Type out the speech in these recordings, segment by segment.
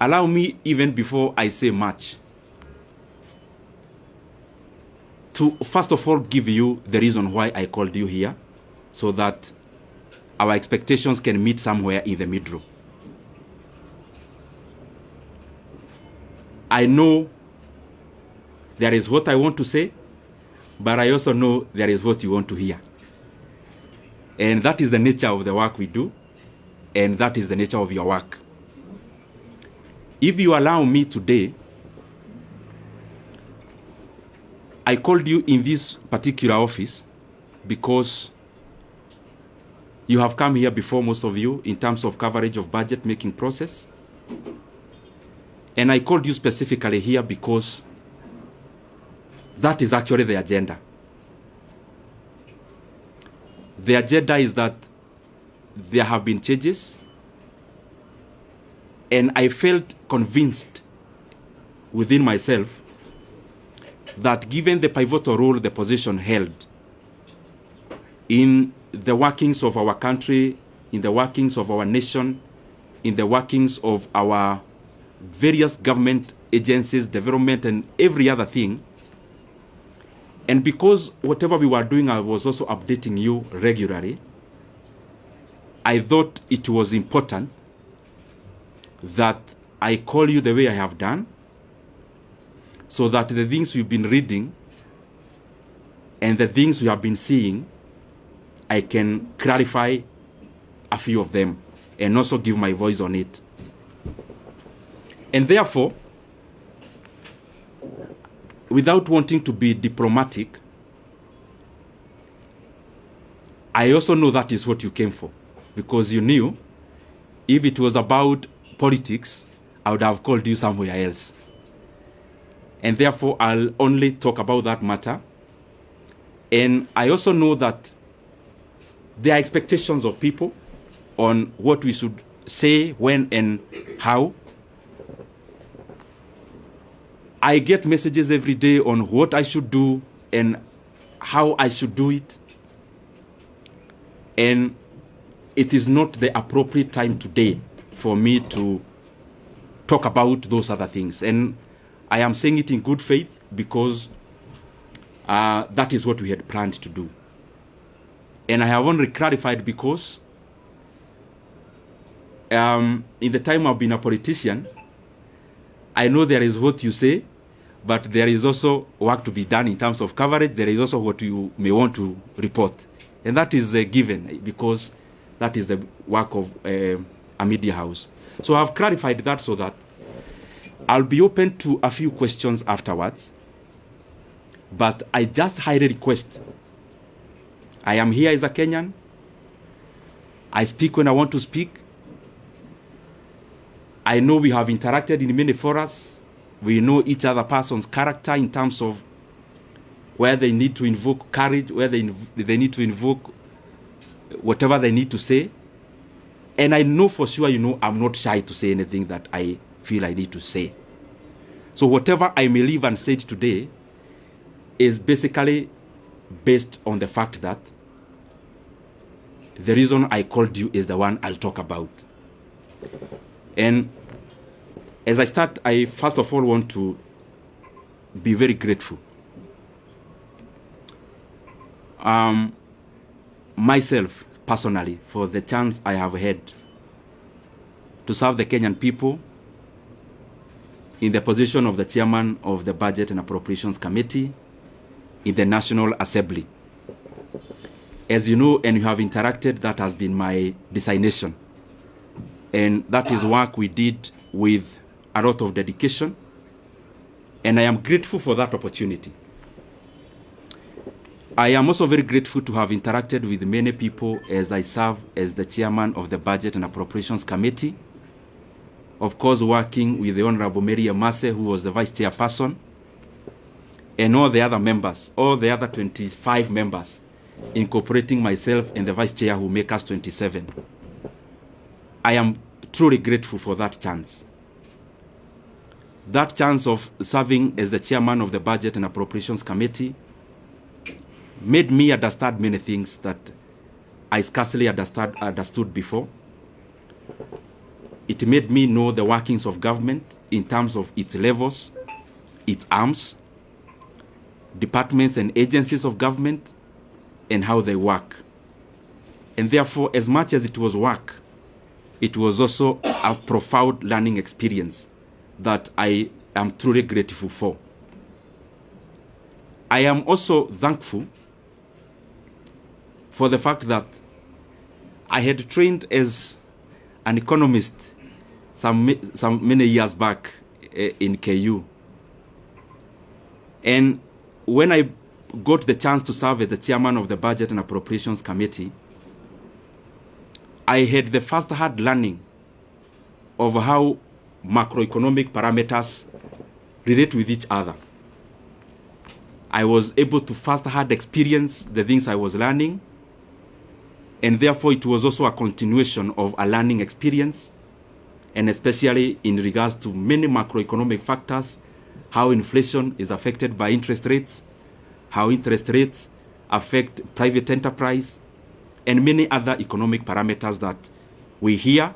allow me, even before I say much, to first of all give you the reason why I called you here, so that our expectations can meet somewhere in the middle. I know there is what I want to say, but I also know there is what you want to hear. And that is the nature of the work we do, and that is the nature of your work. If you allow me today, I called you in this particular office because you have come here before, most of you, in terms of coverage of budget making process. And I called you specifically here because that is actually the agenda. The agenda is that there have been changes, and I felt convinced within myself that given the pivotal role the position held in the workings of our country, in the workings of our nation, in the workings of our various government agencies, development, and every other thing, and because whatever we were doing, I was also updating you regularly, I thought it was important that I call you the way I have done, so that the things we've been reading and the things we have been seeing, I can clarify a few of them and also give my voice on it. And therefore, without wanting to be diplomatic, I also know that is what you came for, because you knew if it was about politics, I would have called you somewhere else. And therefore, I'll only talk about that matter. And I also know that there are expectations of people on what we should say, when, and how. I get messages every day on what I should do and how I should do it. And it is not the appropriate time today for me to talk about those other things. And I am saying it in good faith because that is what we had planned to do. And I have only clarified because in the time I've been a politician, I know there is what you say, but there is also work to be done in terms of coverage. There is also what you may want to report. And that is given because that is the work of a media house. So I've clarified that so that I'll be open to a few questions afterwards. But I just highly request, I am here as a Kenyan. I speak when I want to speak. I know we have interacted in many forums. We know each other person's character in terms of where they need to invoke courage, where they need to invoke whatever they need to say. And I know for sure, I'm not shy to say anything that I feel I need to say. So whatever I may leave unsaid today is basically based on the fact that the reason I called you is the one I'll talk about. And as I start, I first of all want to be very grateful. Myself, personally, for the chance I have had to serve the Kenyan people in the position of the chairman of the Budget and Appropriations Committee in the National Assembly. As you know, and you have interacted, that has been my designation. And that is work we did with a lot of dedication. And I am grateful for that opportunity. I am also very grateful to have interacted with many people as I serve as the chairman of the Budget and Appropriations Committee. Of course, working with the Honorable Mary Amase, who was the vice chairperson, and all the other members, all the other 25 members, incorporating myself and the vice chair who make us 27. I am truly grateful for that chance. That chance of serving as the chairman of the Budget and Appropriations Committee made me understand many things that I scarcely understood before. It made me know the workings of government in terms of its levels, its arms, departments and agencies of government, and how they work. And therefore, as much as it was work, it was also a profound learning experience that I am truly grateful for. I am also thankful for the fact that I had trained as an economist some many years back in KU. And when I got the chance to serve as the chairman of the Budget and Appropriations Committee, I had the first-hand learning of how macroeconomic parameters relate with each other. I was able to first-hand experience the things I was learning, and therefore it was also a continuation of a learning experience, and especially in regards to many macroeconomic factors, how inflation is affected by interest rates, how interest rates affect private enterprise, and many other economic parameters that we hear,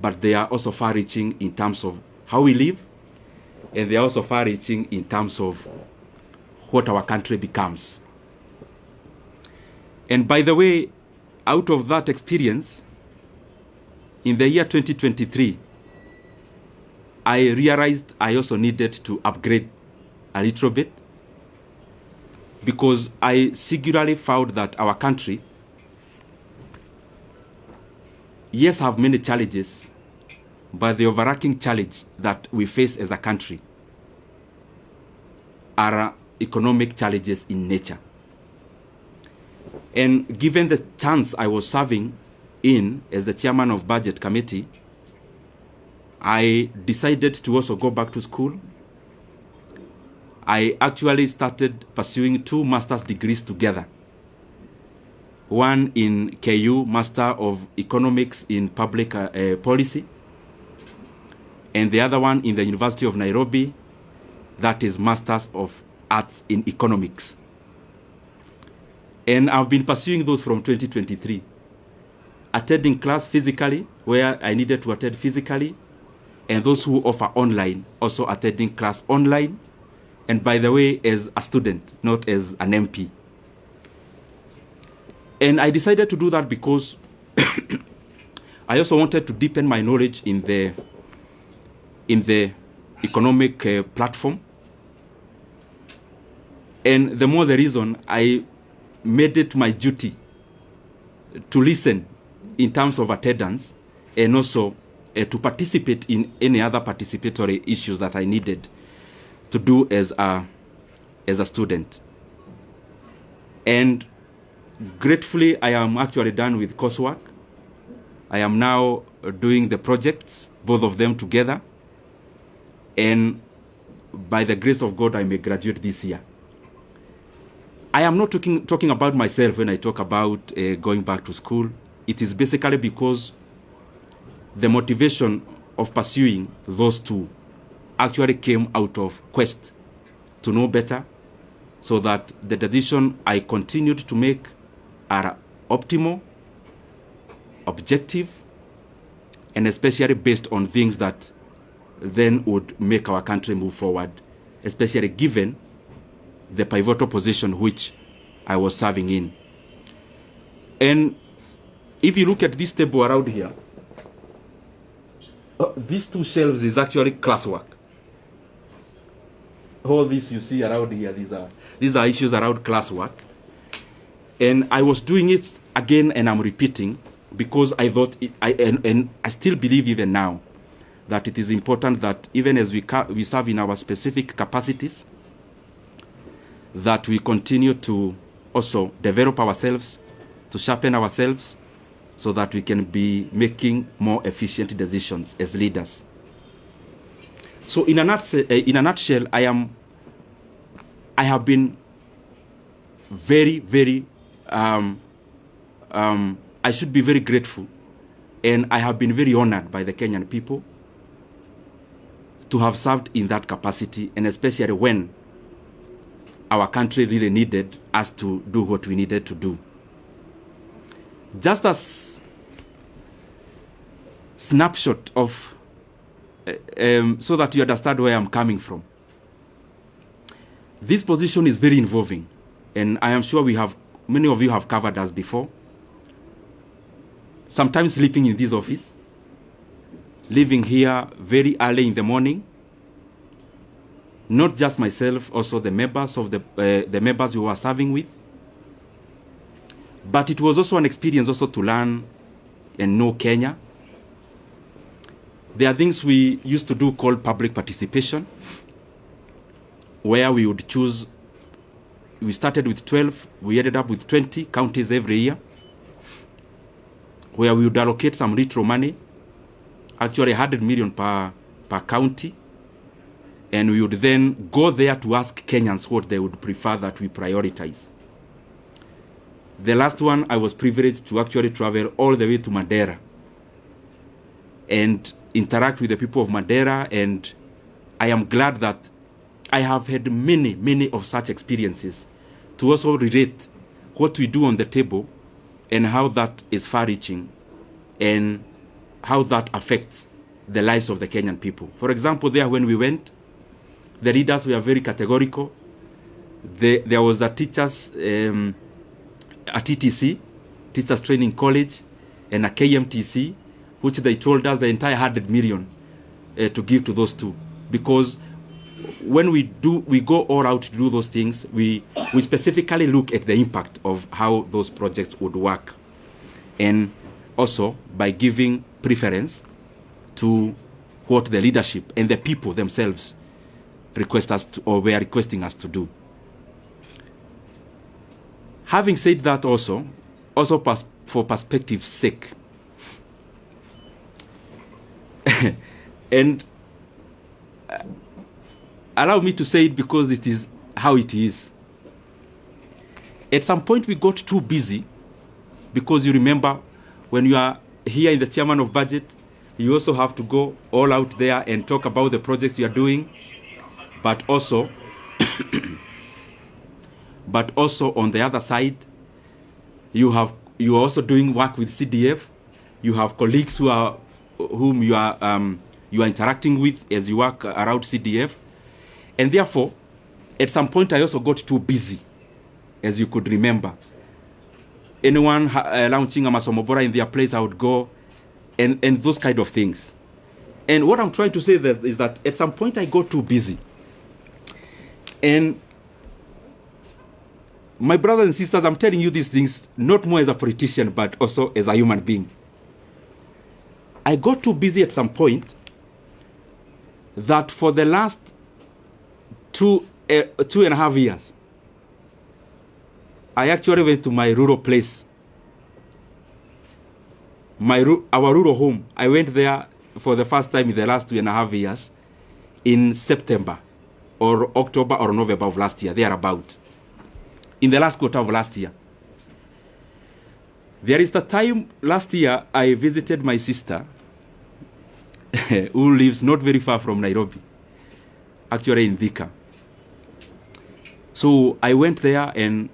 but they are also far-reaching in terms of how we live, and they are also far-reaching in terms of what our country becomes. And by the way, out of that experience, in the year 2023, I realized I also needed to upgrade a little bit, because I singularly found that our country, yes, have many challenges, but the overarching challenge that we face as a country are economic challenges in nature. And given the chance I was serving in as the chairman of Budget Committee, I decided to also go back to school. I actually started pursuing 2 master's degrees together. One in KU, Master of Economics in Public Policy, and the other one in the University of Nairobi, that is Masters of Arts in Economics. And I've been pursuing those from 2023, attending class physically, where I needed to attend physically, and those who offer online, also attending class online, and by the way, as a student, not as an MP. And I decided to do that because I also wanted to deepen my knowledge in the economic platform. And the more the reason, I made it my duty to listen in terms of attendance, and also to participate in any other participatory issues that I needed to do as a student. And gratefully, I am actually done with coursework. I am now doing the projects, both of them together. And by the grace of God, I may graduate this year. I am not talking about myself when I talk about going back to school. It is basically because the motivation of pursuing those 2 actually came out of quest to know better, so that the decision I continued to make are optimal, objective, and especially based on things that then would make our country move forward, especially given the pivotal position which I was serving in. And if you look at this table around here, these 2 shelves is actually classwork. All this you see around here, these are issues around classwork. And I was doing it again, and I'm repeating, because I thought, and I still believe even now, that it is important that even as we serve in our specific capacities, that we continue to also develop ourselves, to sharpen ourselves, so that we can be making more efficient decisions as leaders. So in a nutshell, I have been very, very, I should be very grateful, and I have been very honored by the Kenyan people to have served in that capacity, and especially when our country really needed us to do what we needed to do. Just as snapshot of, so that you understand where I'm coming from. This position is very involving, and I am sure many of you have covered us before. Sometimes sleeping in this office, leaving here very early in the morning. Not just myself, also the members of the members we were serving with. But it was also an experience also to learn and know Kenya. There are things we used to do called public participation, where we would choose. We started with 12, we ended up with 20 counties every year, where we would allocate some retro money, actually 100 million per county. And we would then go there to ask Kenyans what they would prefer that we prioritize. The last one, I was privileged to actually travel all the way to Madeira and interact with the people of Madeira. And I am glad that I have had many, many of such experiences to also relate what we do on the table and how that is far-reaching and how that affects the lives of the Kenyan people. For example, there when we went, the leaders were very categorical. There was a teachers, a TTC, Teachers Training College, and a KMTC, which they told us the entire 100 million to give to those two. Because when we go all out to do those things, we specifically look at the impact of how those projects would work. And also by giving preference to what the leadership and the people themselves request us to, or were requesting us to do. Having said that, also for perspective's sake, and allow me to say it because it is how it is. At some point we got too busy, because you remember when you are here in the chairman of budget, you also have to go all out there and talk about the projects you are doing. But also, on the other side, you are also doing work with CDF. You have colleagues whom you are interacting with as you work around CDF, and therefore, at some point, I also got too busy, as you could remember. Anyone launching a Masomobora in their place, I would go, and those kind of things. And what I'm trying to say is that at some point, I got too busy. And my brothers and sisters, I'm telling you these things not more as a politician, but also as a human being. I got too busy at some point that for the last 2.5 years, I actually went to my rural place, our rural home. I went there for the first time in the last 2.5 years in September, or October or November of last year, thereabout, in the last quarter of last year. There is the time last year I visited my sister, who lives not very far from Nairobi, actually in Thika. So I went there and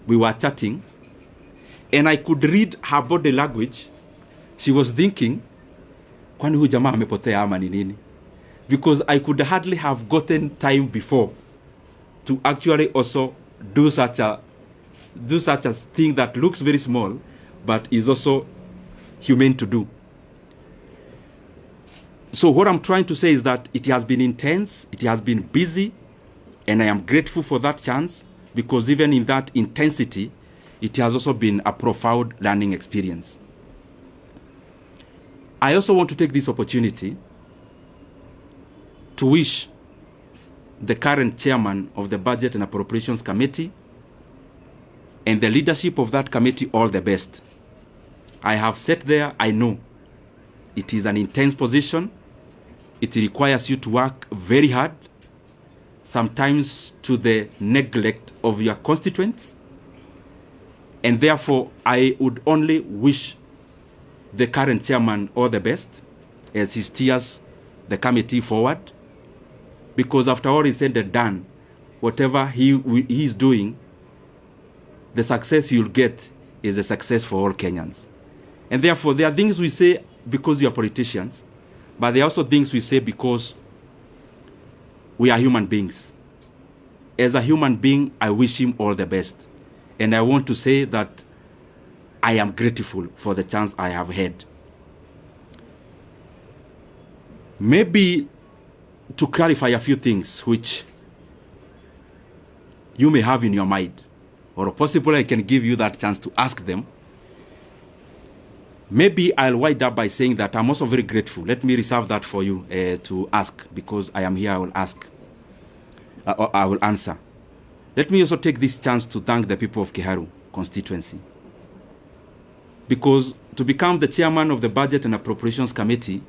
we were chatting, and I could read her body language. She was thinking, kwani huyu jamaa amepotea ama ni nini? Because I could hardly have gotten time before to actually also do such a thing that looks very small, but is also humane to do. So what I'm trying to say is that it has been intense, it has been busy, and I am grateful for that chance, because even in that intensity, it has also been a profound learning experience. I also want to take this opportunity to wish the current chairman of the Budget and Appropriations Committee and the leadership of that committee all the best. I have sat there, I know it is an intense position. It requires you to work very hard, sometimes to the neglect of your constituents. And therefore, I would only wish the current chairman all the best as he steers the committee forward. Because after all is said and done, whatever he is doing, the success you'll get is a success for all Kenyans. And therefore, there are things we say because we are politicians, but there are also things we say because we are human beings. As a human being, I wish him all the best. And I want to say that I am grateful for the chance I have had. Maybe to clarify a few things which you may have in your mind, or possibly I can give you that chance to ask them. Maybe I'll wind up by saying that I'm also very grateful. Let me reserve that for you to ask, because I am here, I will ask. I will answer. Let me also take this chance to thank the people of Kiharu constituency. Because to become the chairman of the Budget and Appropriations Committee,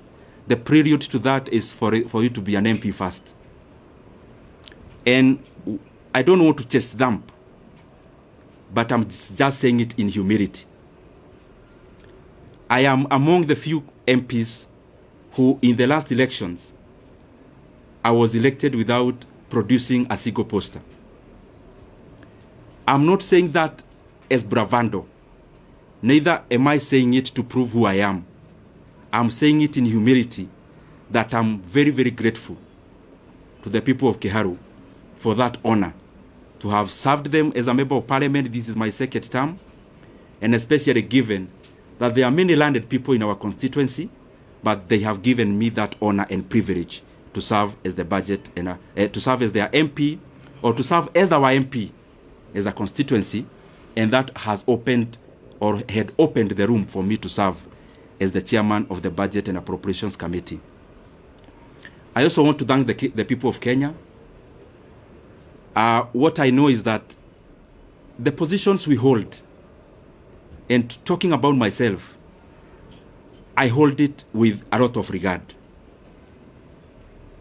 the prelude to that is for you to be an MP first. And I don't want to chest dump, but I'm just saying it in humility. I am among the few MPs who, in the last elections, I was elected without producing a single poster. I'm not saying that as bravado. Neither am I saying it to prove who I am. I'm saying it in humility that I'm very, very grateful to the people of Kiharu for that honor, to have served them as a member of parliament. This is my second term, and especially given that there are many landed people in our constituency, but they have given me that honor and privilege to serve as the budget and to serve as their MP, or to serve as our MP as a constituency, and that has opened or had opened the room for me to serve as the chairman of the Budget and Appropriations Committee. I also want to thank the people of Kenya. What I know is that the positions we hold, and talking about myself, I hold it with a lot of regard.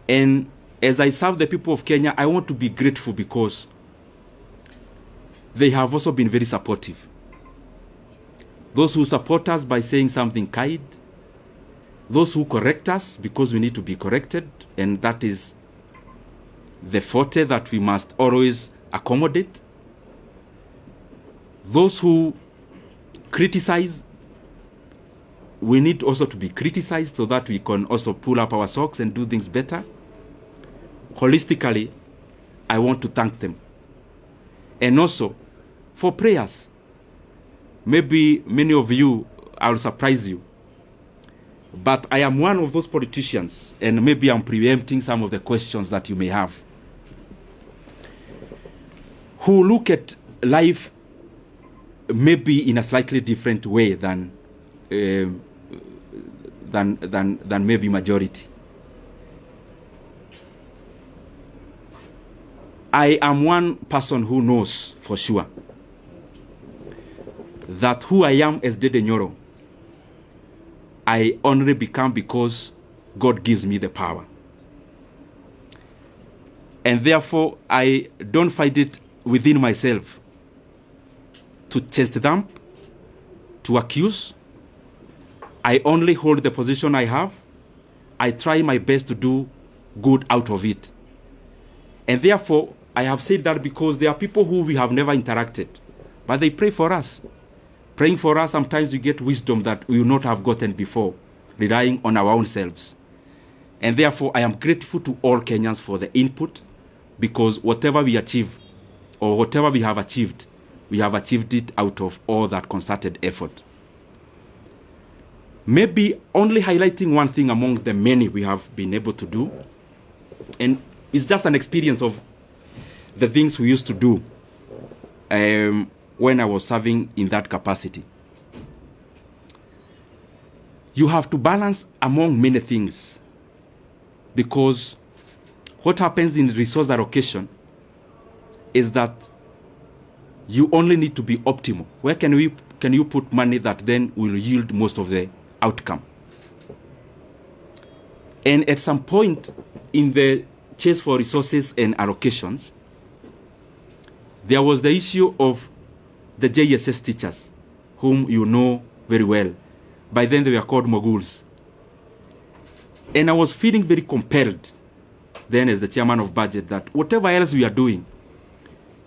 And as I serve the people of Kenya, I want to be grateful because they have also been very supportive. Those who support us by saying something kind, those who correct us because we need to be corrected, and that is the forte that we must always accommodate. Those who criticize, we need also to be criticized so that we can also pull up our socks and do things better. Holistically, I want to thank them. And also for prayers. Maybe many of you, I'll surprise you, but I am one of those politicians, and maybe I'm preempting some of the questions that you may have, who look at life maybe in a slightly different way than maybe majority. I am one person who knows for sure that who I am as Ndindi Nyoro, I only become because God gives me the power. And therefore, I don't find it within myself to chest dump, to accuse. I only hold the position I have. I try my best to do good out of it. And therefore, I have said that because there are people who we have never interacted, but they pray for us. Praying for us, sometimes we get wisdom that we will not have gotten before, relying on our own selves. And therefore, I am grateful to all Kenyans for the input, because whatever we achieve, or whatever we have achieved it out of all that concerted effort. Maybe only highlighting one thing among the many we have been able to do, and it's just an experience of the things we used to do when I was serving in that capacity. You have to balance among many things, because what happens in resource allocation is that you only need to be optimal. Where can you put money that then will yield most of the outcome? And at some point in the chase for resources and allocations, there was the issue of the JSS teachers, whom you know very well. By then they were called moguls. And I was feeling very compelled then as the chairman of budget that whatever else we are doing,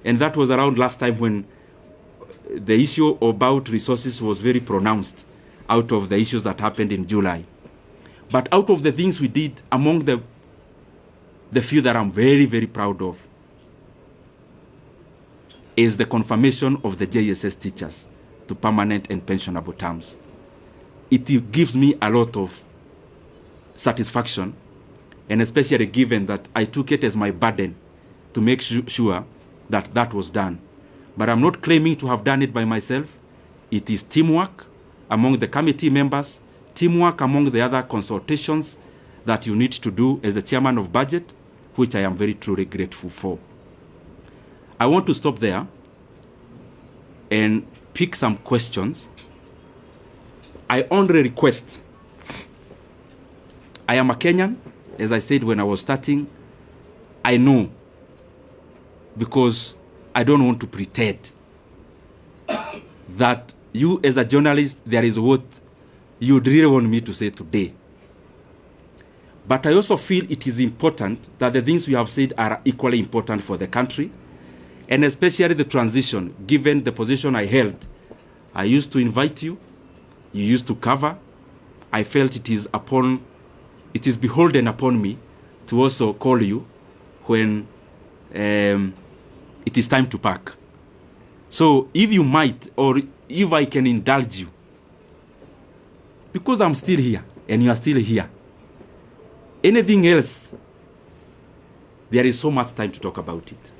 and that was around last time when the issue about resources was very pronounced, out of the issues that happened in July. But out of the things we did, among the few that I'm very, very proud of is the confirmation of the JSS teachers to permanent and pensionable terms. It gives me a lot of satisfaction, and especially given that I took it as my burden to make sure that that was done. But I'm not claiming to have done it by myself. It is teamwork among the committee members, teamwork among the other consultations that you need to do as the chairman of budget, which I am very truly grateful for. I want to stop there and pick some questions. I only request, I am a Kenyan, as I said when I was starting. I know, because I don't want to pretend that you as a journalist, there is what you really want me to say today. But I also feel it is important that the things we have said are equally important for the country, and especially the transition, given the position I held. I used to invite you, you used to cover. I felt it is beholden upon me to also call you when it is time to pack. So if you might, or if I can indulge you, because I'm still here and you are still here, anything else, there is so much time to talk about it.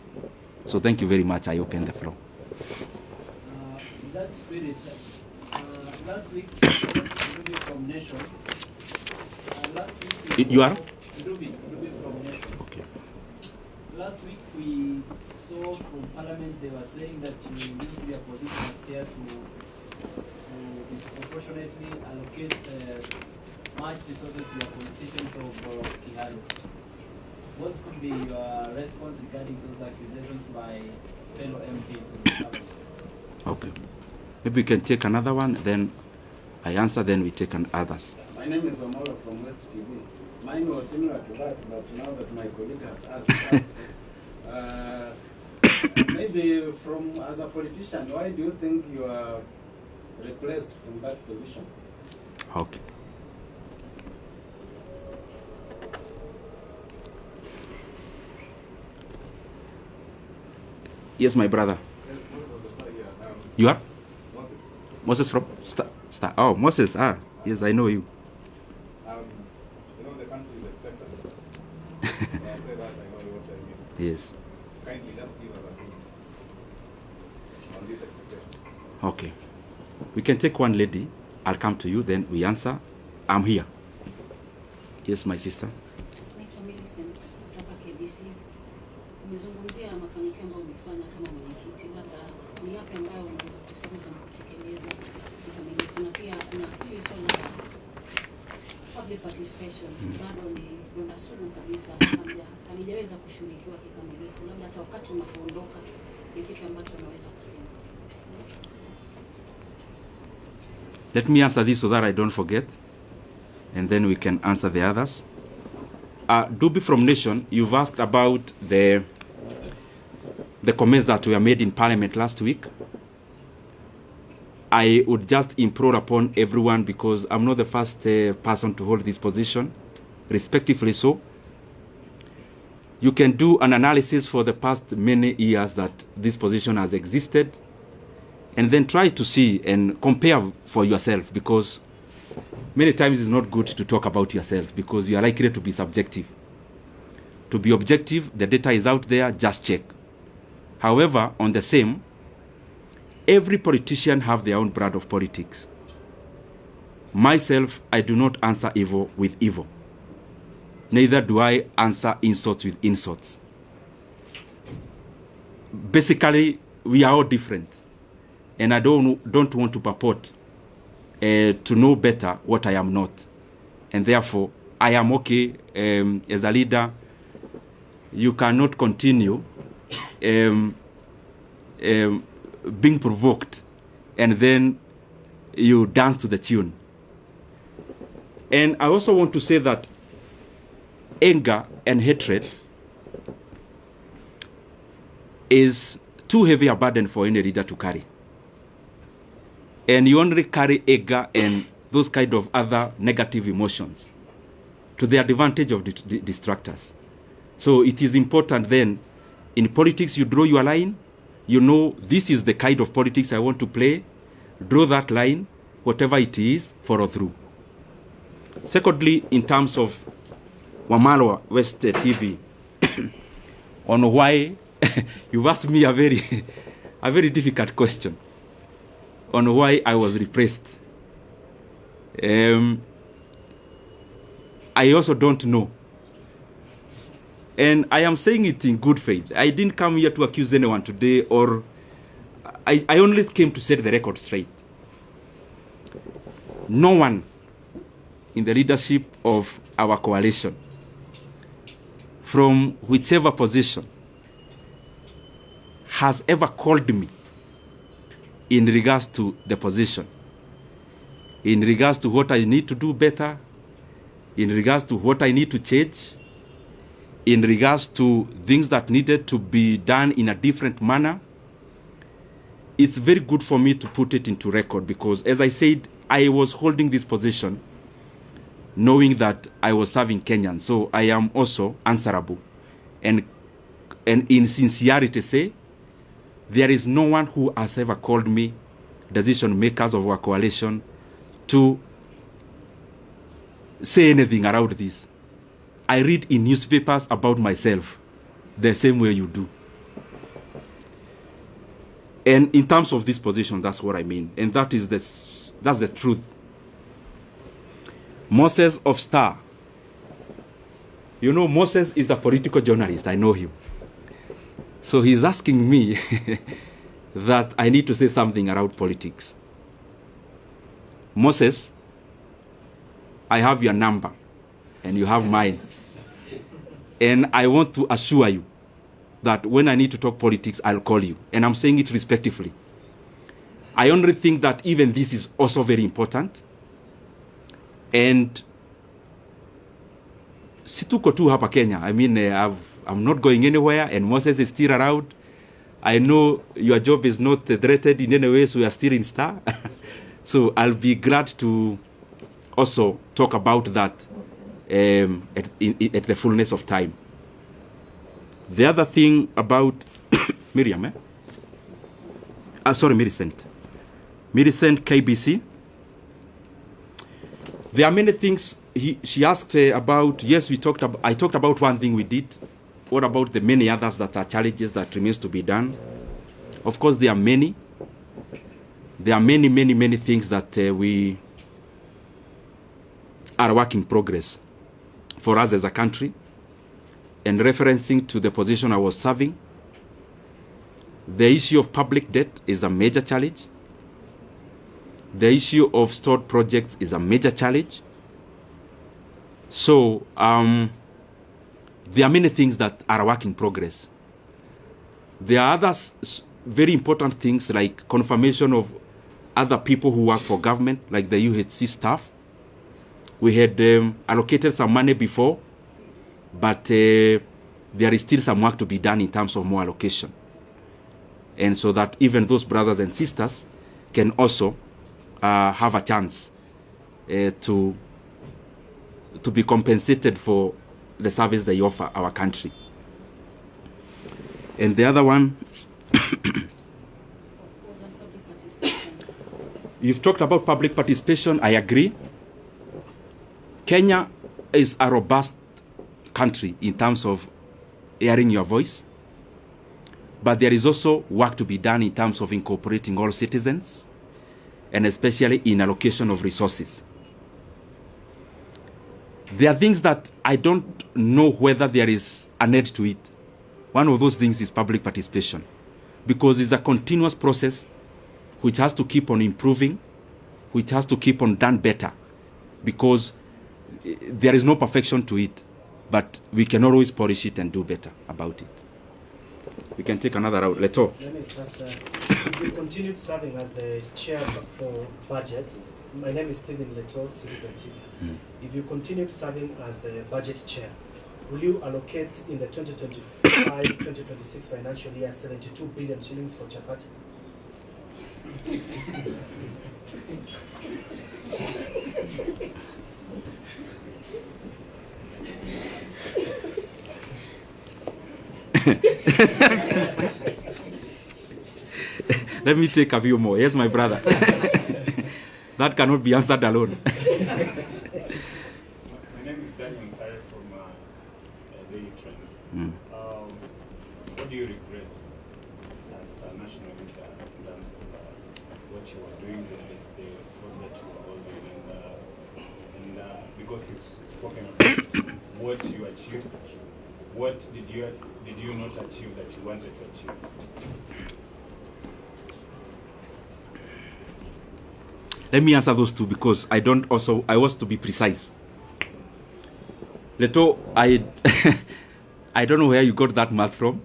So thank you very much. I open the floor. That spirit, last week, Ruby from Nation. Last week You are? Ruby from Nation. Okay. Last week we saw from Parliament they were saying that you used to be a position as chair to disproportionately allocate much resources to your constituents of Kiharu. What could be your response regarding those accusations by fellow MPs in the Parliament? Okay. Maybe we can take another one, then I answer, then we take others. My name is Omolo from West TV. Mine was similar to that, but now that my colleague has asked, maybe as a politician, why do you think you are replaced from that position? Okay. Yes, my brother. Yes, Moses on the side here. You are? Moses. Moses from Star. Oh, Moses. Yes, I know you. You know the country is expectant. When I say that, I know what I mean. Yes. Kindly just give us a hint on this expectation. Okay. We can take one lady. I'll come to you, then we answer. I'm here. Yes, my sister. Naitwa Millicent kutoka KBC. Umezungumzia mafanikio ambayo umefanya kama mwenyekiti, labda ni yapi ambayo unaweza kusema kama kutekeleza kikamilifu, na pia kuna hili swala la public participation bado ni donda sugu kabisa, halijaweza kushughulikiwa kikamilifu, labda hata wakati unapoondoka ni kitu ambacho unaweza kusema. Let me answer this so that I don't forget, and then we can answer the others. Dubi from Nation, you've asked about the comments that were made in Parliament last week. I would just implore upon everyone, because I'm not the first person to hold this position, respectively so. You can do an analysis for the past many years that this position has existed, and then try to see and compare for yourself, because many times it's not good to talk about yourself, because you are likely to be subjective. To be objective, the data is out there, just check. However, on the same, every politician have their own brand of politics. Myself, I do not answer evil with evil. Neither do I answer insults with insults. Basically, we are all different. And I don't want to purport to know better what I am not. And therefore, I am okay as a leader. You cannot continue being provoked and then you dance to the tune. And I also want to say that anger and hatred is too heavy a burden for any leader to carry. And you only carry anger and those kind of other negative emotions to the advantage of the distractors. So it is important then, in politics you draw your line, you know this is the kind of politics I want to play, draw that line, whatever it is, follow through. Secondly, in terms of Wamalwa West TV, on why, you've asked me a very difficult question on why I was repressed. I also don't know. And I am saying it in good faith. I didn't come here to accuse anyone today, or I only came to set the record straight. No one in the leadership of our coalition, from whichever position, has ever called me in regards to the position, in regards to what I need to do better, in regards to what I need to change, in regards to things that needed to be done in a different manner. It's very good for me to put it into record, because as I said, I was holding this position knowing that I was serving Kenyans. So I am also answerable. And in sincerity say, there is no one who has ever called me, decision makers of our coalition, to say anything around this. I read in newspapers about myself the same way you do. And in terms of this position, that's what I mean. And that's the truth. Moses of Star. You know, Moses is the political journalist. I know him. So he's asking me that I need to say something around politics. Moses, I have your number and you have mine. And I want to assure you that when I need to talk politics, I'll call you. And I'm saying it respectfully. I only think that even this is also very important. And situko tu hapa Kenya. I mean, I'm not going anywhere, and Moses is still around. I know your job is not threatened in any way, so we are still in Star. So I'll be glad to also talk about that at the fullness of time. The other thing about Miriam, sorry, Millicent KBC. There are many things she asked about. Yes, I talked about one thing we did. What about the many others that are challenges that remains to be done? Of course, there are many. There are many things that we are a work in progress for us as a country. And referencing to the position I was serving, the issue of public debt is a major challenge. The issue of stored projects is a major challenge. So there are many things that are a work in progress. There are other very important things like confirmation of other people who work for government, like the UHC staff. We had allocated some money before, but there is still some work to be done in terms of more allocation. And so that even those brothers and sisters can also have a chance to be compensated for the service they offer our country. And the other one, you've talked about public participation. I agree. Kenya is a robust country in terms of hearing your voice, but there is also work to be done in terms of incorporating all citizens, and especially in allocation of resources. There are things that I don't know whether there is a need to it. One of those things is public participation, because it's a continuous process which has to keep on improving, which has to keep on done better, because there is no perfection to it, but we can always polish it and do better about it. We can take another route. Leto. Let me start. If you continued serving as the chair for budget, my name is Stephen Leto, Citizen TV. If you continued serving as the budget chair, will you allocate in the 2025-2026 financial year 72 billion shillings for Chapati? Let me take a few more. Yes, my brother. That cannot be answered alone. My name is Daniel Sare from Daily Trends. What do you regret as a national leader in terms of what you are doing, the course that you are holding, and because you've spoken about what you achieved, what did you not achieve that you wanted to achieve? Let me answer those two because I want to be precise. Leto, I don't know where you got that math from,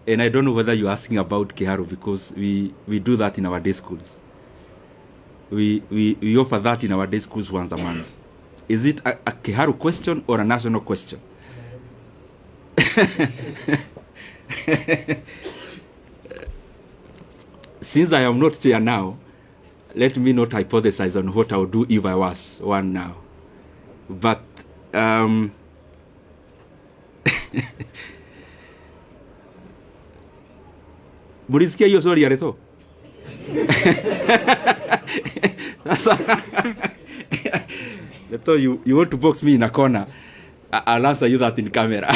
and I don't know whether you're asking about Kiharu because we do that in our day schools. We offer that in our day schools once a month. Is it a Kiharu question or a national question? Since I am not chair now, let me not hypothesize on what I would do if I was one now. But mulisikia hiyo swali ya Leto? Leto, you want to box me in a corner? I'll answer you that in camera.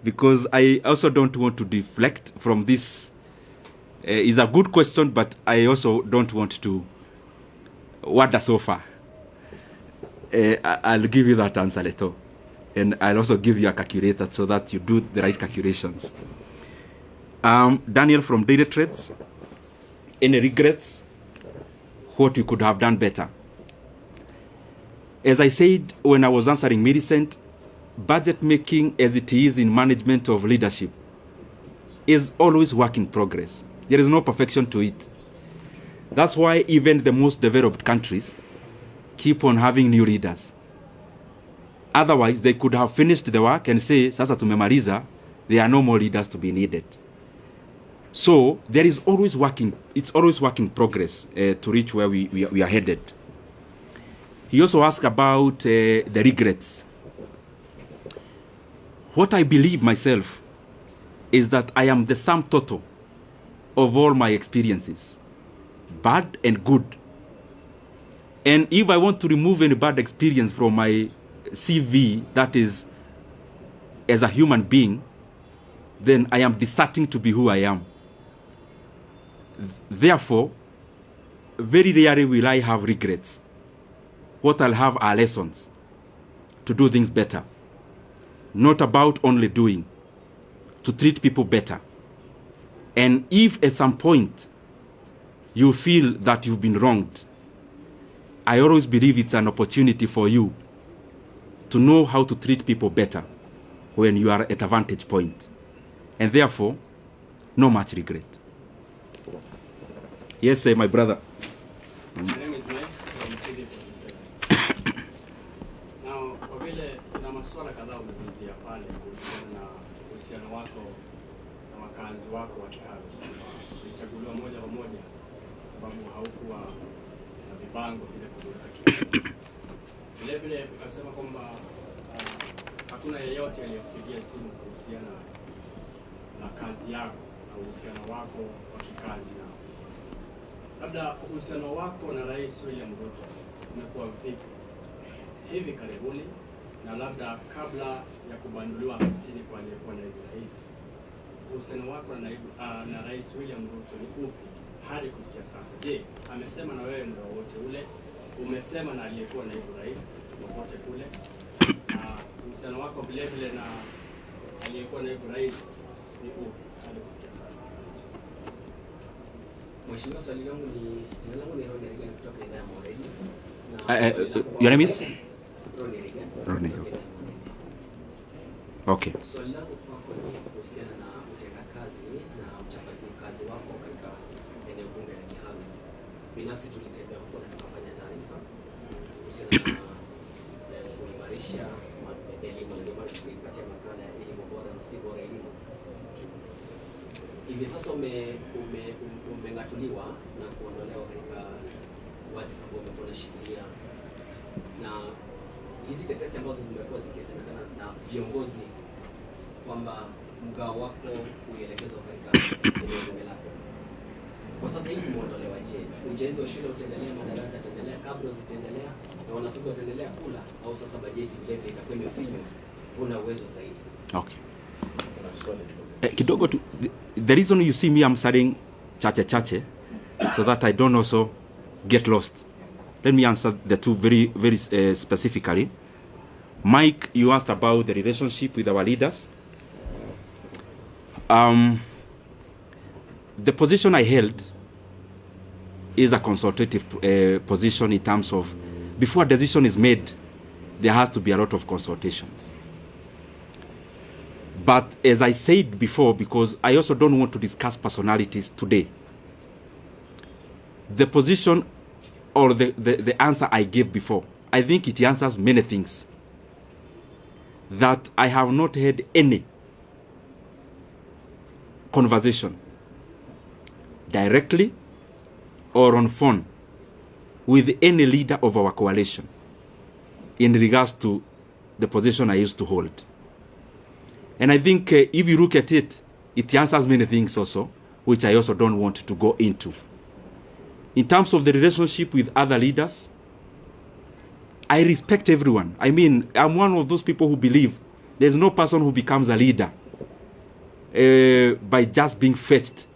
Because I also don't want to deflect from this. It's a good question, but I also don't want to wander so far. I'll give you that answer, Leto. And I'll also give you a calculator so that you do the right calculations. Daniel from Daily Trades. Any regrets? What you could have done better? As I said when I was answering Millicent, budget making as it is in management of leadership is always work in progress. There is no perfection to it. That's why even the most developed countries keep on having new leaders. Otherwise, they could have finished the work and say, sasa tumemaliza, there are no more leaders to be needed. So there is always it's always work in progress to reach where we are headed. He also asked about the regrets. What I believe myself is that I am the sum total of all my experiences, bad and good. And if I want to remove any bad experience from my CV, that is, as a human being, then I am deserting to be who I am. Therefore, very rarely will I have regrets. What I'll have are lessons to do things better. Not about only doing, to treat people better. And if at some point you feel that you've been wronged, I always believe it's an opportunity for you to know how to treat people better when you are at a vantage point. And therefore, no much regret. Yes, my brother. My name is Mike from Ndindi Nyoro. Now, kwa vile kuna masuala kadhaa umeguzia pale kuhusiana na uhusiano wako na wakazi wako wa Kiharu, ulichaguliwa moja kwa moja kwa sababu haukuwa na vibango vile kutoka Kiharu. Vile vile ukasema kwamba hakuna yeyote aliyekupigia simu kuhusiana na kazi yako na uhusiano wako wa kikazi na labda uhusiano wako na Rais William Ruto umekuwa vipi hivi karibuni, na labda kabla ya kubanduliwa ofisini kwa aliyekuwa naibu rais, uhusiano wako na Rais William Ruto ni upi hadi kufikia sasa? Je, amesema na wewe muda wote ule? Umesema na aliyekuwa naibu rais popote kule? Uhusiano wako vile vile na aliyekuwa naibu rais ni upi hadi kufikia sasa? Mheshimiwa, swali langu ni jina langu ni Ronnie Regan kutoka idhaa ya Moredi. Your name is? Ronnie Regan. Ronnie. Okay. Swali langu kwako ni kuhusiana na utendakazi na uchapaji kazi wako katika eneo bunge la Kiharu. Binafsi tulitembea huko na tukafanya taarifa kuhusiana na kuimarisha elimu na ndio maana tulipatia makala ya elimu bora na si bora elimu. hivi sasa umeng'atuliwa na kuondolewa katika wadhifa ambao umekuwa unashikilia, na hizi tetesi ambazo zimekuwa zikisemekana na viongozi kwamba mgao wako ulielekezwa katika eneo bunge lako, kwa sasa hivi umeondolewa. Je, ujenzi wa shule utaendelea, madarasa yataendelea, kabla zitaendelea na wanafunzi wataendelea kula, au sasa bajeti vile vile itakuwa imefinywa, una uwezo zaidi? Okay. Kidogo tu, the reason you see me answering chache so that I don't also get lost. Let me answer the two very specifically. Mike, you asked about the relationship with our leaders. The position I held is a consultative position in terms of, before a decision is made, there has to be a lot of consultations. But as I said before, because I also don't want to discuss personalities today, the position or the answer I gave before, I think it answers many things. That I have not had any conversation directly or on phone with any leader of our coalition in regards to the position I used to hold. And I think if you look at it, it answers many things also, which I also don't want to go into. In terms of the relationship with other leaders, I respect everyone. I mean, I'm one of those people who believe there's no person who becomes a leader by just being fetched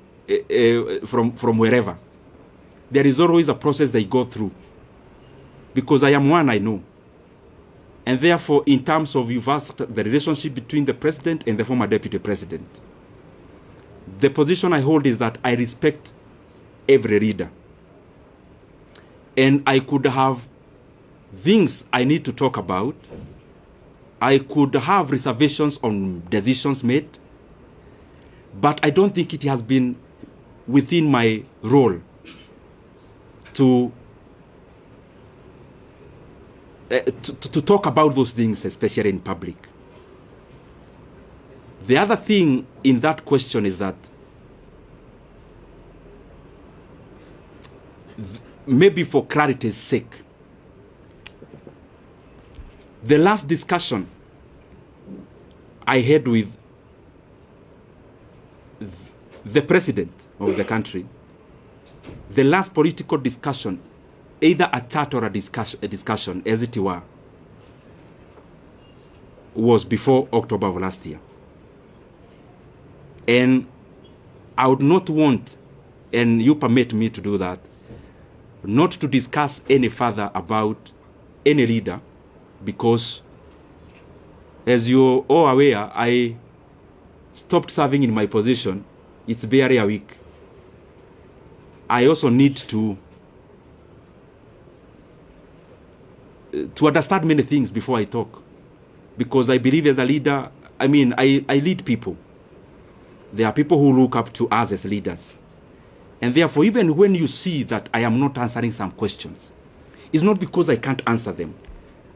from wherever. There is always a process they go through. Because I am one, I know. And therefore, in terms of, you've asked the relationship between the president and the former deputy president, the position I hold is that I respect every leader. And I could have things I need to talk about. I could have reservations on decisions made. But I don't think it has been within my role to talk about those things, especially in public. The other thing in that question is that maybe for clarity's sake, the last discussion I had with the president of the country, the last political discussion, either a chat or a discussion, as it were, was before October of last year. And I would not want, and you permit me to do that, not to discuss any further about any leader, because as you're all aware, I stopped serving in my position. It's barely a week. I also need to understand many things before I talk. Because I believe as a leader, I mean, I lead people. There are people who look up to us as leaders. And therefore, even when you see that I am not answering some questions, it's not because I can't answer them.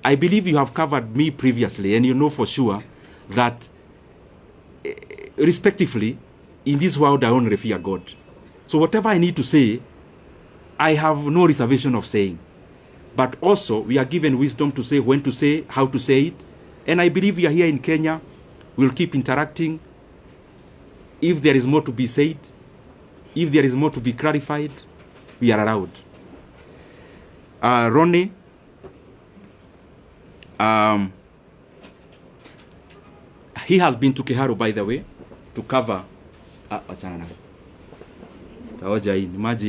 I believe you have covered me previously, and you know for sure that, respectively, in this world I only fear God. So whatever I need to say, I have no reservation of saying. But also, we are given wisdom to say when to say, how to say it. And I believe we are here in Kenya. We'll keep interacting. If there is more to be said, if there is more to be clarified, we are allowed. Ronnie, he has been to Kiharu, by the way, to cover. Achana na. Taoja hii ni maji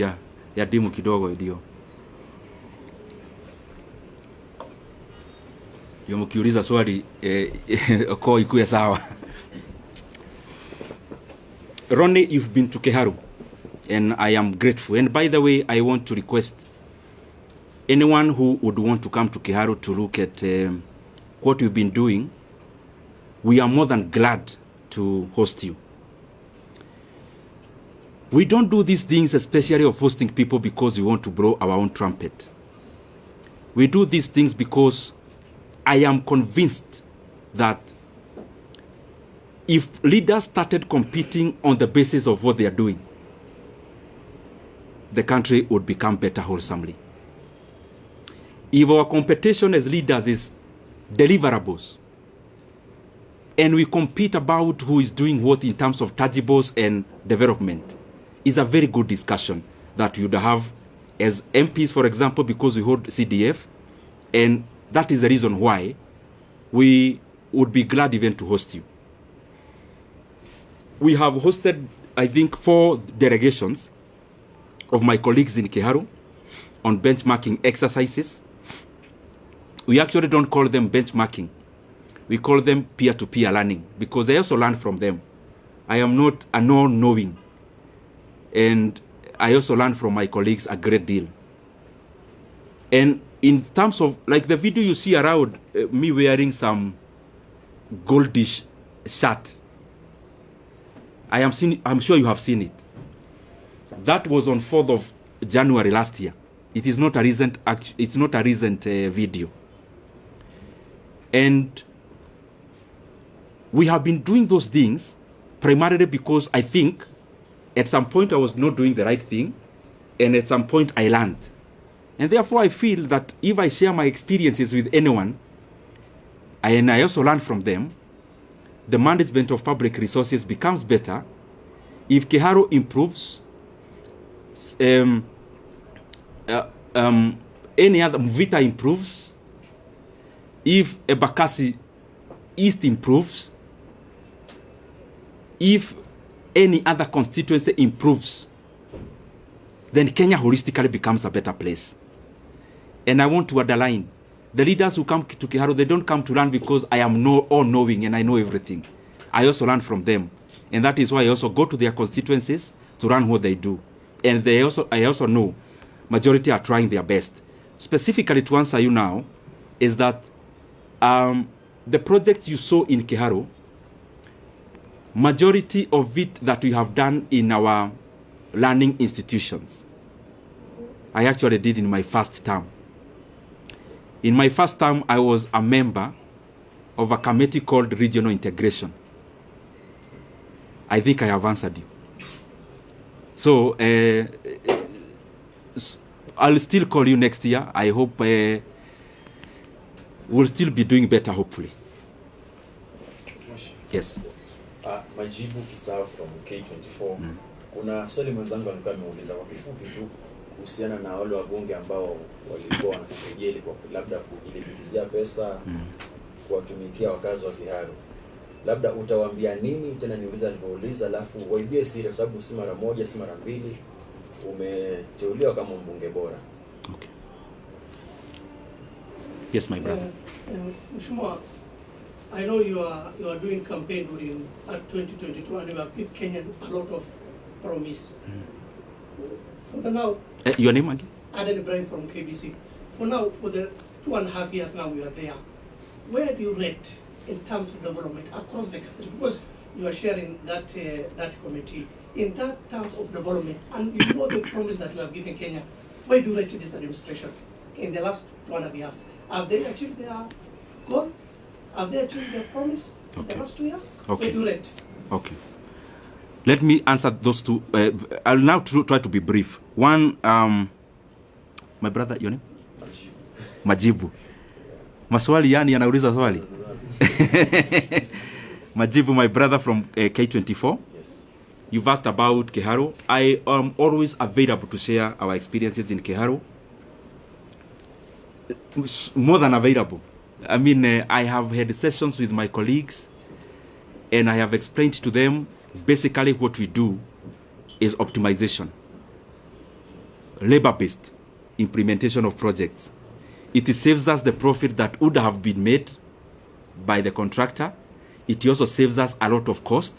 ya dimu kidogo ndio. Mkiuliza swali kwa ikuwe sawa. Ronnie, you've been to Kiharu, and I am grateful. And by the way, I want to request anyone who would want to come to Kiharu to look at what we've been doing. We are more than glad to host you. We don't do these things, especially of hosting people, because we want to blow our own trumpet. We do these things because I am convinced that if leaders started competing on the basis of what they are doing, the country would become better wholesomely. If our competition as leaders is deliverables, and we compete about who is doing what in terms of tangibles and development, is a very good discussion that you'd have as MPs, for example, because we hold CDF, and that is the reason why we would be glad even to host you. We have hosted, I think, 4 delegations of my colleagues in Kiharu on benchmarking exercises. We actually don't call them benchmarking. We call them peer-to-peer learning, because I also learn from them. I am not a non-knowing. And I also learn from my colleagues a great deal. And in terms of, like the video you see around, me wearing some goldish shirt, I'm sure you have seen it. That was on 4th of January last year. It is not a recent, it's not a recent video. And we have been doing those things primarily because I think at some point I was not doing the right thing, and at some point I learned. And therefore I feel that if I share my experiences with anyone, and I also learn from them, the management of public resources becomes better. If Kiharu improves, any other Mvita improves, if Ebakasi East improves, if any other constituency improves, then Kenya holistically becomes a better place. And I want to underline, the leaders who come to Kiharu, they don't come to learn because I am all-knowing and I know everything. I also learn from them. And that is why I also go to their constituencies to learn what they do. And I also know majority are trying their best. Specifically to answer you now, is that the projects you saw in Kiharu, majority of it that we have done in our learning institutions, I actually did in my first term. In my first term, I was a member of a committee called Regional Integration. I think I have answered you. So, I'll still call you next year. I hope we'll still be doing better, hopefully. Yes. Majibu Kisao from K24. Kuna swali mwenzangu alikuwa ameuliza kwa kifupi tu kuhusiana na wale wabunge ambao walikuwa wanakujeli kwa labda kujilipizia pesa kuwatumikia wakazi wa Kiharu. Labda utawaambia nini? Tena niuliza niliouliza, alafu waibie siri kwa sababu si mara moja si mara mbili umeteuliwa kama mbunge bora. Okay. Yes, my brother. Mheshimiwa, I know you are doing campaign during 2022 and you have given Kenya a lot of promise. For now, your name again? Aden Ibrahim from KBC. For now, for the 2.5 years now we are there, where do you rate in terms of development across the country? Because you are sharing that that committee. In that terms of development, and you know the promise that you have given Kenya, where do you rate this administration in the last 2.5 years? Have they achieved their goal? Have they achieved their promise in the last 2 years? Okay. Where do you rate? Okay. Let me answer those two. I'll now try to be brief. One, my brother, your name? Majibu. Maswali yani anauliza swali. Majibu, my brother from K24. Yes. You've asked about Kiharu. I am always available to share our experiences in Kiharu. More than available. I mean, I have had sessions with my colleagues and I have explained to them basically what we do is optimization, labor-based implementation of projects. It saves us the profit that would have been made by the contractor. It also saves us a lot of cost.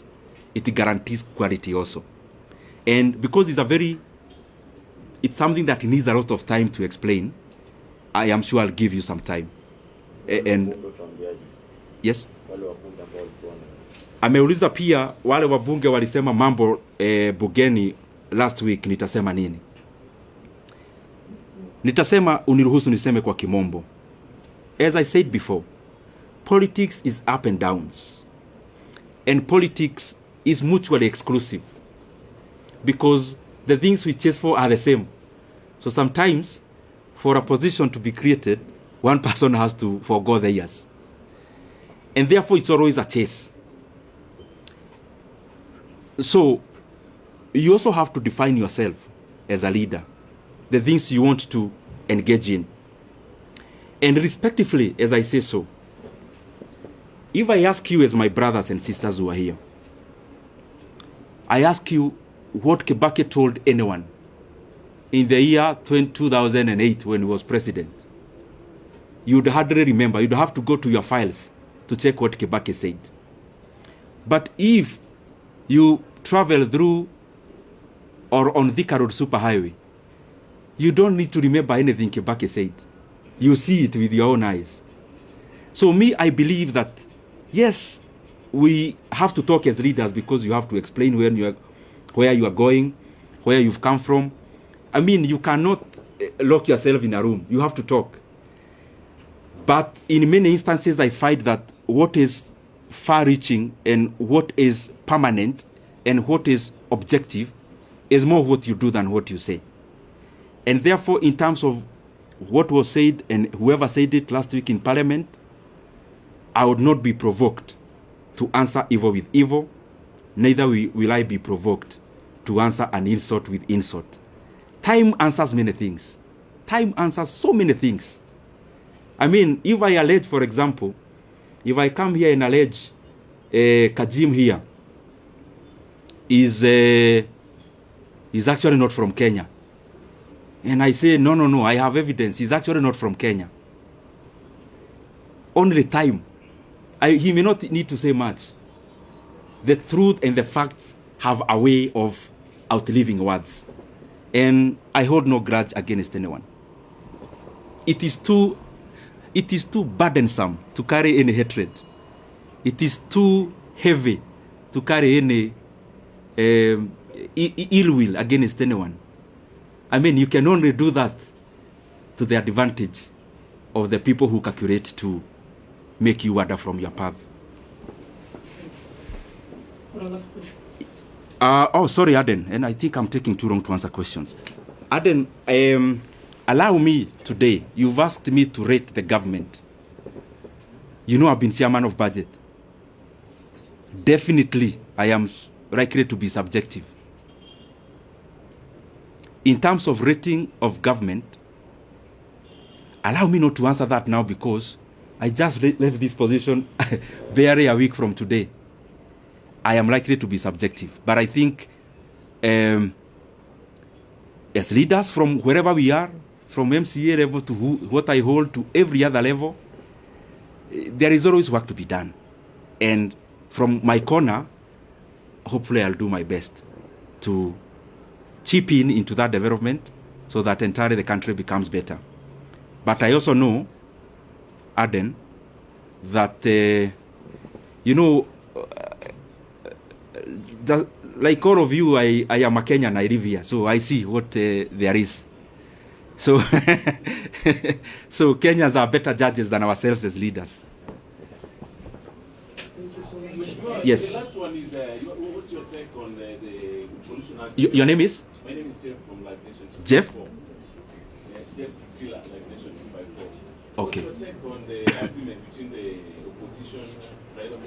It guarantees quality also. And because it's something that needs a lot of time to explain, I am sure I'll give you some time. And yes, ameuliza pia wale wabunge walisema mambo bugeni last week, nitasema nini? Nitasema, uniruhusu niseme kwa kimombo. As I said before, politics is up and downs. and politics is mutually exclusive, because the things we chase for are the same. So sometimes, for a position to be created, one person has to forgo theirs. And therefore, it's always a chase. So, you also have to define yourself as a leader, the things you want to engage in. And respectively, as I say so, if I ask you as my brothers and sisters who are here, I ask you what Kibaki told anyone in the year 2008 when he was president, you'd hardly remember. You'd have to go to your files to check what Kibaki said. But if you travel through or on Thika Road Superhighway, you don't need to remember anything Kibaki said. You see it with your own eyes. So me, I believe that, yes, we have to talk as leaders because you have to explain where you are going, where you've come from. I mean, you cannot lock yourself in a room. You have to talk. But in many instances, I find that what is far-reaching and what is permanent and what is objective is more what you do than what you say. And therefore, in terms of what was said and whoever said it last week in Parliament, I would not be provoked to answer evil with evil, neither will I be provoked to answer an insult with insult. Time answers many things. Time answers so many things. I mean, if I allege, for example, if I come here and allege Kajim here is actually not from Kenya, and I say, no, I have evidence, he's actually not from Kenya. Only time. He may not need to say much. The truth and the facts have a way of outliving words. And I hold no grudge against anyone. It is too burdensome to carry any hatred. It is too heavy to carry any ill will against anyone. I mean, you can only do that to the advantage of the people who calculate to make you wander from your path. Oh, sorry, Aden, and I think I'm taking too long to answer questions. Aden, allow me today, you've asked me to rate the government. You know I've been chairman of budget. Definitely, I am likely to be subjective. In terms of rating of government, allow me not to answer that now because I just left this position barely a week from today. I am likely to be subjective. But I think as leaders from wherever we are, from MCA level to what I hold to every other level, there is always work to be done. And from my corner, hopefully I'll do my best to chip in into that development so that entirely the country becomes better. But I also know, Aden, that, like all of you, I am a Kenyan, I live here, so I see what there is. So, so Kenyans are better judges than ourselves as leaders. Yes. The last one is, what's your take on the solution? Your name is? My name is Jeff from Live Nation 254. Jeff? Yeah, Jeff Kizila, Live Nation 254. Okay. What's your take on the agreement between the opposition, Raila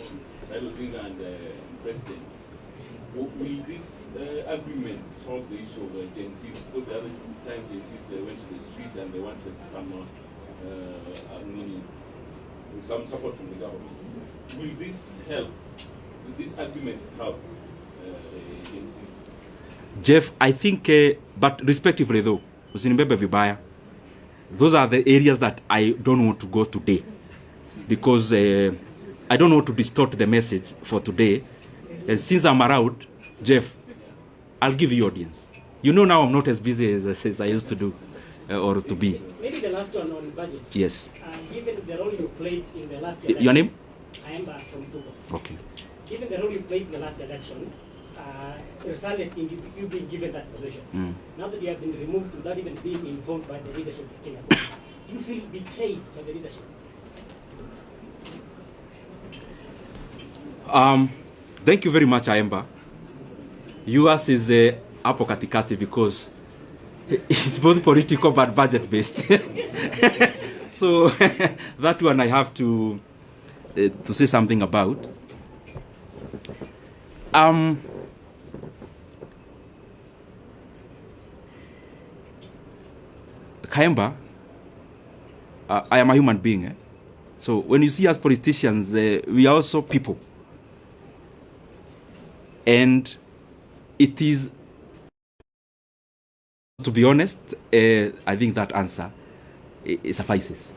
Odinga, and the president? Will this agreement solve the issue of Gen Zs? Because the other time Gen Zs went to the streets and they wanted some support from the government. Will this help? Will this agreement help Gen Zs? Jeff, I think, but respectively though, those are the areas that I don't want to go today because I don't want to distort the message for today. And since I'm around, Jeff, I'll give you audience. You know now I'm not as busy as I used to do or to be. Maybe the last one on budget. Yes. Given the role you played in the last election. Your name? I am from Togo. Okay. Given the role you played in the last election, resulted in you being given that position. Now that you have been removed without even being informed by the leadership of Kenya, do you feel betrayed by the leadership? Thank you very much, Aemba. Yours is hapo katikati because it's both political but budget based. So that one I have to say something about. Kaemba, I am a human being. So when you see us politicians, we are also people. And it is, to be honest, I think that answer it suffices.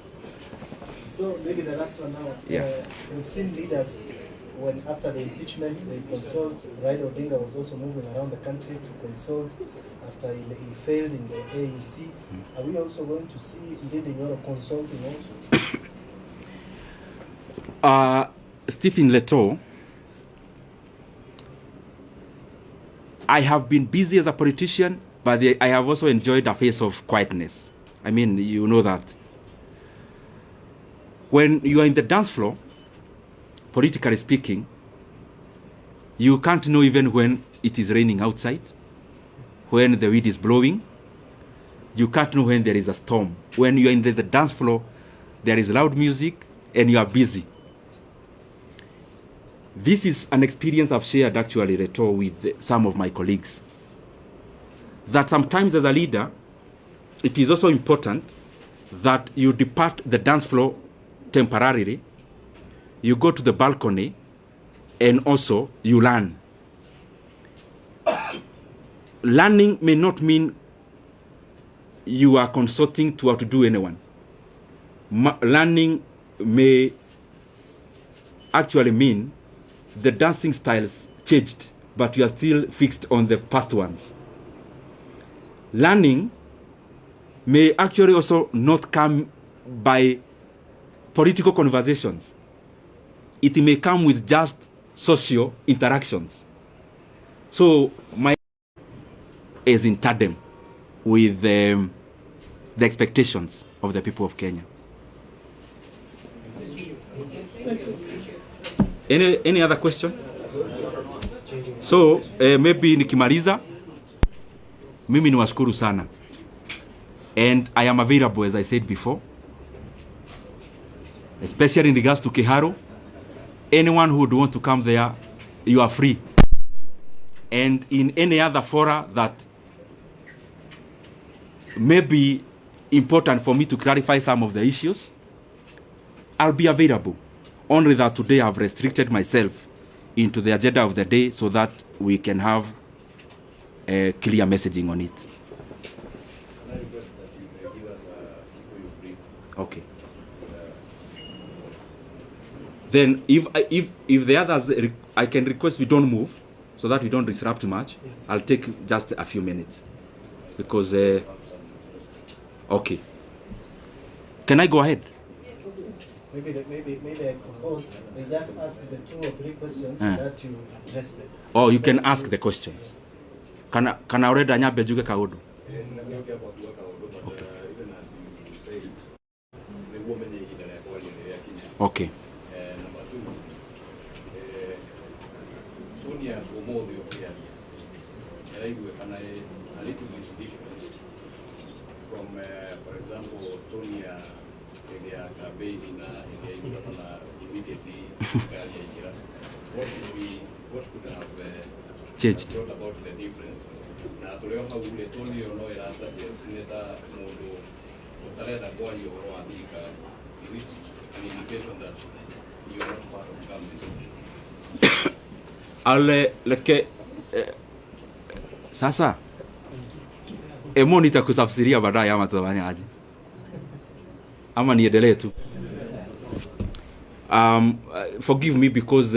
So maybe the last one now. Yeah. We've seen leaders when after the impeachment they consult. Raila Odinga was also moving around the country to consult after he failed in the AUC. Are we also going to see Ndindi Nyoro consulting also? Stephen Leto, I have been busy as a politician, but I have also enjoyed a phase of quietness. I mean, you know that. When you are in the dance floor, politically speaking, you can't know even when it is raining outside, when the wind is blowing. You can't know when there is a storm. When you are in the dance floor, there is loud music and you are busy. This is an experience I've shared actually, Reto, with some of my colleagues. That sometimes as a leader, it is also important that you depart the dance floor temporarily, you go to the balcony, and also you learn. Learning may not mean you are consulting to outdo anyone. Learning may actually mean the dancing styles changed, but you are still fixed on the past ones. Learning may actually also not come by political conversations. It may come with just social interactions. So my is in tandem with the expectations of the people of Kenya. Any other question? So maybe nikimaliza, mimi niwashukuru sana. And I am available, as I said before, especially in regards to Keharo. Anyone who would want to come there, you are free. And in any other fora that may be important for me to clarify some of the issues, I'll be available. Only that today I've restricted myself into the agenda of the day so that we can have a clear messaging on it. Can I request that you may give us before you brief? Okay. Then if the others, I can request we don't move so that we don't disrupt much. Yes. I'll take just a few minutes because, okay. Can I go ahead? Maybe I propose they just ask the 2 or 3 questions that you address them. Oh, you can ask the questions. Can I already nyabe juge kaudu? Okay. From, for example, Tonia, immediately, what could have changed brought about the difference? Now, to know how the Tonia or no, it has a modo, is it an indication that you are not part of government? I'll sasa emo nitakusafsiria baadaye ama tutafanya aje ama niendelee tu. Forgive me because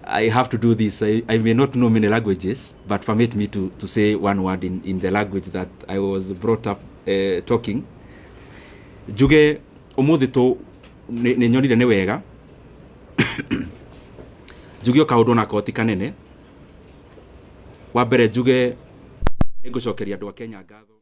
I have to do this. I may not know many languages, but permit me to say one word in the language that I was brought up talking. Juge umuthi to ne nyonire ne wega. Juge kaundu na koti kanene. Wa mbere juge ngucokeria andu a Kenya ngatho.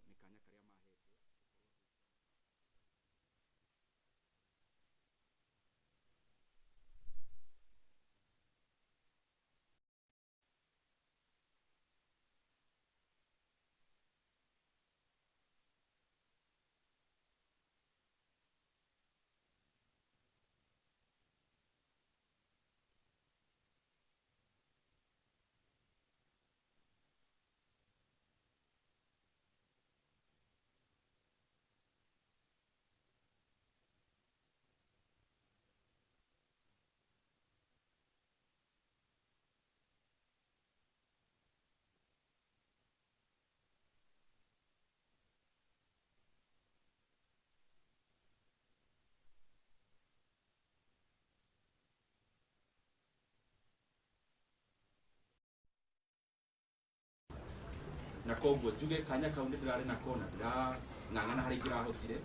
na koguo njuge kanya kau nĩ ndĩrarĩ nako na ndĩrang'ang'ana harĩa ingĩrahotire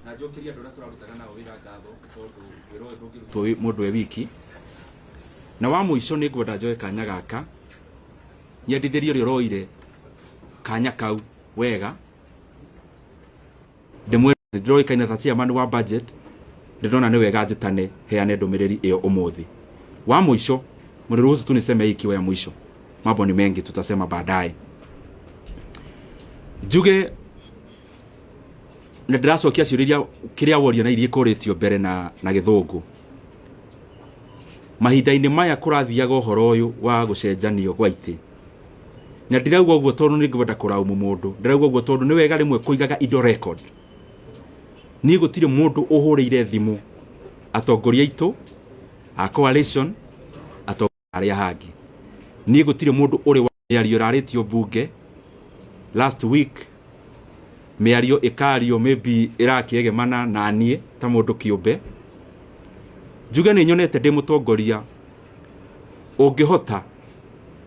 na njokeria andũ arĩa tũrarutaga nao wĩra ngatho tondũ wĩra ũyũ ndũngĩrutwo mũndũ e wiki. Na wa mũico nĩ ngwenda njoe kanya gaka nyendithĩrie ũrĩa ũroire kanya kau wega ndĩroĩkaine ta chairman wa budget, ndĩrona nĩ wega njĩtane heane ndũmĩrĩri ĩyo ũmũthĩ. Wa mũico mniruhusu tu niseme hii ikiwa ya mwisho, mambo ni mengi tutasema baadaye. Njuge na ndĩracokia ciũria kĩrĩa woria na irie kũrĩtio mbere na gĩthũngũ. Mahinda-inĩ maya kũrathiaga ũhoro ũyũ wa gũcenjanio gwa itĩ. Na ndirauga ũguo tondũ nĩ ngwenda kũraumu mũndũ, ndirauga ũguo tondũ nĩ wega rĩmwe kũigaga indo record. Niĩ gũtirĩ mũndũ ũhũrĩire thimũ atongoria aitũ a coalition atongoria arĩa hangĩ. Niĩ gũtirĩ mũndũ ũrĩ wa mĩario rarĩtio bunge last week, mĩario ĩkario maybe ĩrakĩegemana na niĩ ta mũndũ kĩũmbe. Njuge nĩ nyonete ndĩ mũtongoria ũngĩhota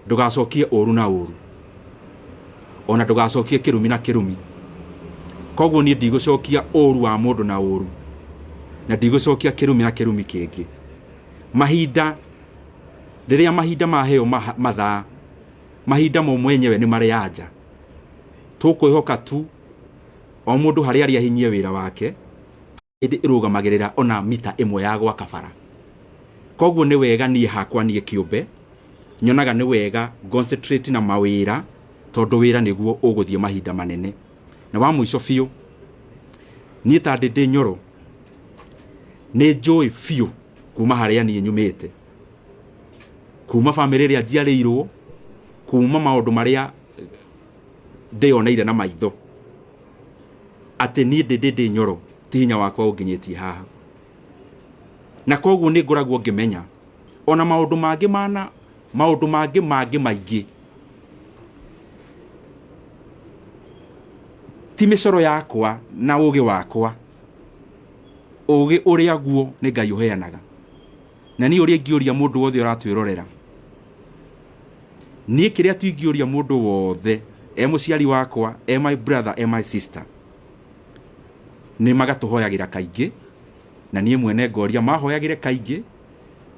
ndũgacokie ũru na ũru, ona ndũgacokie kĩrumi na kĩrumi. Koguo niĩ ndigũcokia ũru wa mũndũ na ũru, na ndigũcokia kĩrumi na kĩrumi kĩngĩ. Mahinda rĩrĩa mahinda maheo mathaa, mahinda mo mwenyewe nĩ marĩ anja. Tũkwĩhoka tu o mũndũ harĩa arĩ ahinyie wĩra wake, ĩndĩ ĩrũgamagĩrĩra ona mita ĩmwe ya gwaka bara. Koguo nĩ wega niĩ hakwa niĩ kĩũmbe nyonaga nĩ wega concentrate na mawĩra, tondũ wĩra nĩguo ũgũthiĩ mahinda manene. Na wa mũico biũ, niĩ ta Ndindi Nyoro nĩ njũĩ biũ kuma harĩa niĩ nyumĩte, kuma famĩlĩ ĩrĩa njiarĩirwo, kuma maũndũ marĩa ndĩoneire na maitho, atĩ niĩ Ndindi Nyoro ti hinya wakwa ũnginyĩtie haha. Na koguo nĩ ngoragwo ngĩmenya ona maũndũ mangĩ maingĩ ti mĩcoro yakwa na ũgĩ wakwa, ũgĩ ũrĩa guo nĩ Ngai ũheanaga. Na niĩ ũrĩa ingĩũria mũndũ wothe ũratwĩrorera, niĩ kĩrĩa tu ingĩũria mũndũ wothe mũciari wakwa, my brother, my sister, nĩ magatũhoyagĩra kaingĩ, na niĩ mwene ngoria mahoyagĩre kaingĩ,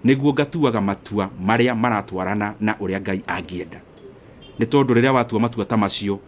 nĩguo ngatuaga matua marĩa maratwarana na ũrĩa Ngai angĩenda. Nĩ tondũ rĩrĩa watua matua ta macio,